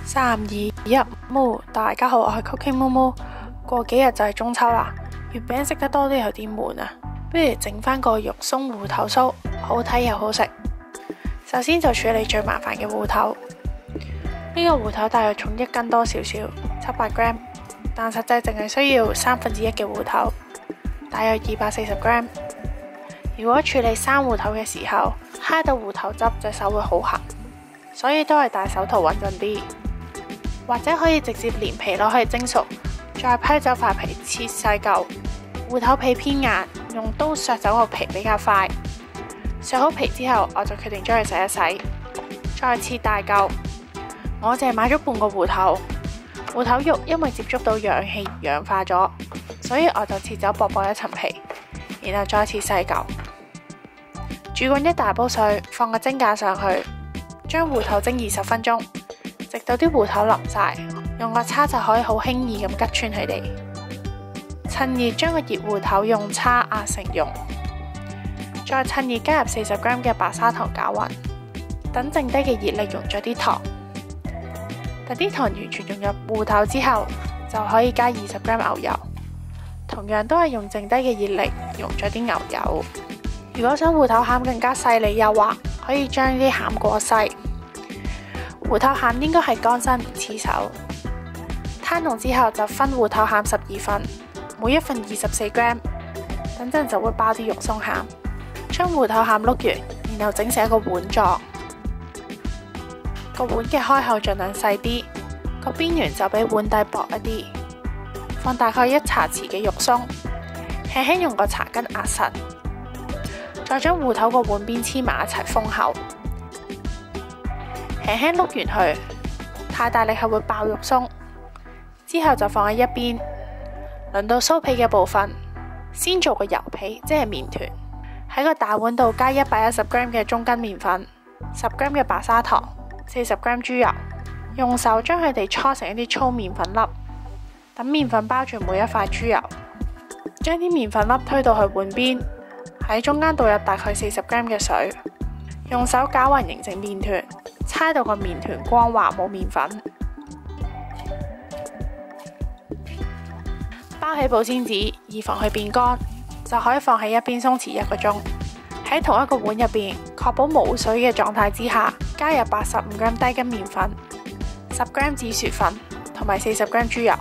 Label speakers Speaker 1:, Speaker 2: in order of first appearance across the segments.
Speaker 1: 3、2、1，大家好，我係 Cooking Momo。過幾日就係中秋啦，月餅食得多啲有啲悶啊，不如整翻個肉鬆芋頭酥，好睇又好食。首先就處理最麻煩嘅芋頭，呢個芋頭大約重1斤多少少，700 gram， 但實際淨係需要1/3嘅芋頭，大約240 gram。如果處理生芋頭嘅時候，揩到芋頭汁隻手會好痕，所以都係戴手套穩陣啲。或者可以直接連皮攞去蒸熟，再批走塊皮切細嚿。芋頭皮偏硬，用刀削走個皮比較快。削好皮之後，我就決定將佢洗一洗，再切大嚿。我淨係買咗半個芋頭，芋頭肉因為接觸到氧氣氧化咗，所以我就切走薄薄一層皮，然後再切細嚿。煮滾一大煲水，放個蒸架上去，將芋頭蒸20分鐘。直到啲芋頭腍晒，用個叉就可以好輕易咁吉穿佢哋。趁熱將個熱芋頭用叉壓成蓉，再趁熱加入40 gram 嘅白砂糖攪勻，等剩低嘅熱力溶咗啲糖。等啲糖完全融入芋頭之後，就可以加20 gram 牛油，同樣都係用剩低嘅熱力溶咗啲牛油。如果想芋頭餡更加細膩幼滑，可以將啲餡過細。芋頭餡應該係乾身唔黐手。攤凍之後就分芋頭餡12份，每一份24 gram。等陣就會包啲肉鬆餡。將芋頭餡碌完，然後整成一個碗狀。個碗嘅開口盡量細啲，個邊緣就比碗底薄一啲。放大概1茶匙嘅肉鬆，輕輕用個茶巾壓實。再將芋頭個碗邊黐埋一齊封口。輕輕碌完去，太大力係會爆肉鬆。之後就放喺一邊。輪到酥皮嘅部分，先做個油皮，即係麵團。喺個大碗度加110 gram 嘅中筋麵粉，10 gram 嘅白砂糖，40 gram 豬油，用手將佢哋搓成一啲粗麵粉粒。等麵粉包住每一塊豬油，將啲麵粉粒推到去碗邊，喺中間倒入大概40 gram 嘅水，用手攪勻形成麵團。猜到個麵團光滑冇麵粉，包起保鮮紙，以防佢變乾，就可以放喺一邊鬆弛1個鐘。喺同一個碗入邊，確保冇水嘅狀態之下，加入85 gram 低筋麵粉、10 gram 紫薯粉同埋40 gram 豬油，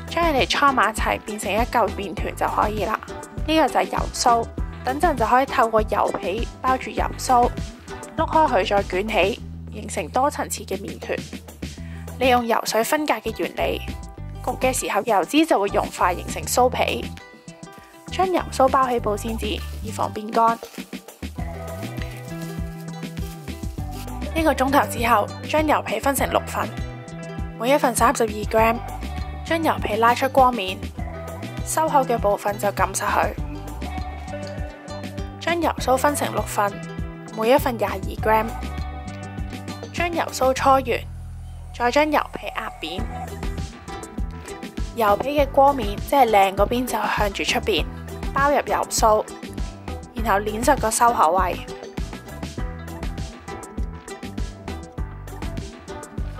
Speaker 1: 將佢哋搓埋一齊變成一嚿麵團就可以啦。呢個就係油酥，等陣就可以透過油皮包住油酥，碌開佢再捲起。形成多層次嘅麵團，利用油水分隔嘅原理，焗嘅時候油脂就會溶化形成酥皮。將油酥包起保鮮紙，以防變乾。1個鐘頭之後，將油皮分成6份，每一份32 gram。將油皮拉出光面，收口嘅部分就撳實佢。將油酥分成6份，每一份22 gram。將油酥搓完，再將油皮壓扁。油皮嘅鍋面即係靚嗰邊就向住出邊，包入油酥，然後捏實個收口位。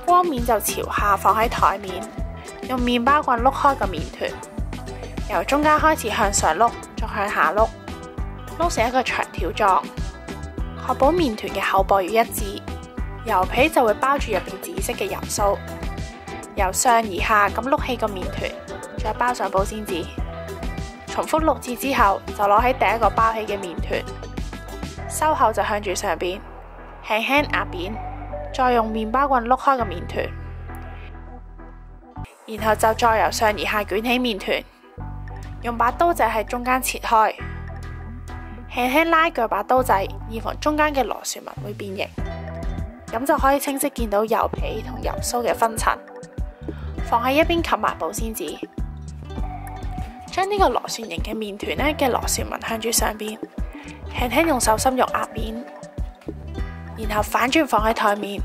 Speaker 1: 鍋面就朝下放喺台面，用麵包棍碌開個麵團，由中間開始向上碌，再向下碌，碌成一個長條狀，確保麵團嘅厚薄要一致。油皮就會包住入邊紫色嘅油酥，由上而下咁碌起個麵團，再包上保鮮紙。重複6次之後，就攞起第一個包起嘅麵團，收口就向住上邊，輕輕壓扁，再用麵包棍碌開個麵團，然後就再由上而下捲起麵團，用把刀仔喺中間切開，輕輕拉鋸把刀仔，以防中間嘅螺旋紋會變形。咁就可以清晰見到油皮同油酥嘅分層，放喺一邊冚埋保鮮紙。將呢個螺旋形嘅麵團嘅螺旋紋向住上邊，輕輕用手心肉壓扁，然後反轉放喺台面，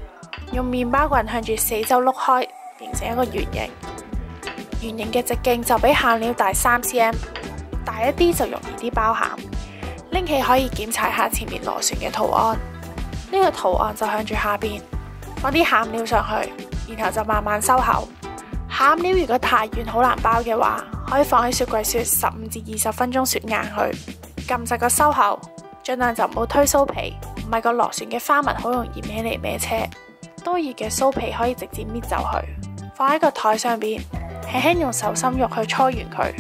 Speaker 1: 用麵包棍向住四周碌開，形成一個圓形。圓形嘅直徑就比餡料大3 cm， 大一啲就容易啲包餡。拎起可以檢查下前面螺旋嘅圖案。呢個圖案就向住下邊，放啲餡料上去，然後就慢慢收口。餡料如果太軟好難包嘅話，可以放喺雪櫃雪15至20分鐘雪硬佢。撳實個收口，盡量就唔好推酥皮，唔係個螺旋嘅花紋好容易歪嚟歪斜。多熱嘅酥皮可以直接搣走佢，放喺個台上邊，輕輕用手心肉去搓圓佢。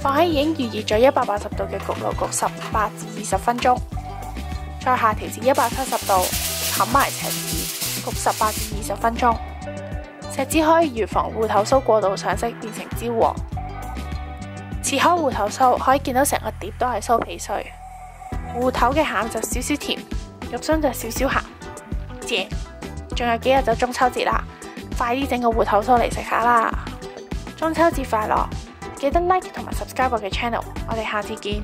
Speaker 1: 放喺已經預熱咗180度嘅焗爐焗18至20分鐘，再下調至170度，冚埋錫紙焗18至20分鐘。錫紙可以預防芋頭酥過度上色變成焦黃。切開芋頭酥可以見到成個碟都係酥皮碎，芋頭嘅餡就少少甜，肉鬆就少少鹹，正。仲有幾日就中秋節啦，快啲整個芋頭酥嚟食下啦！中秋節快樂！記得 like 同埋 subscribe 我嘅 channel，我哋下次見。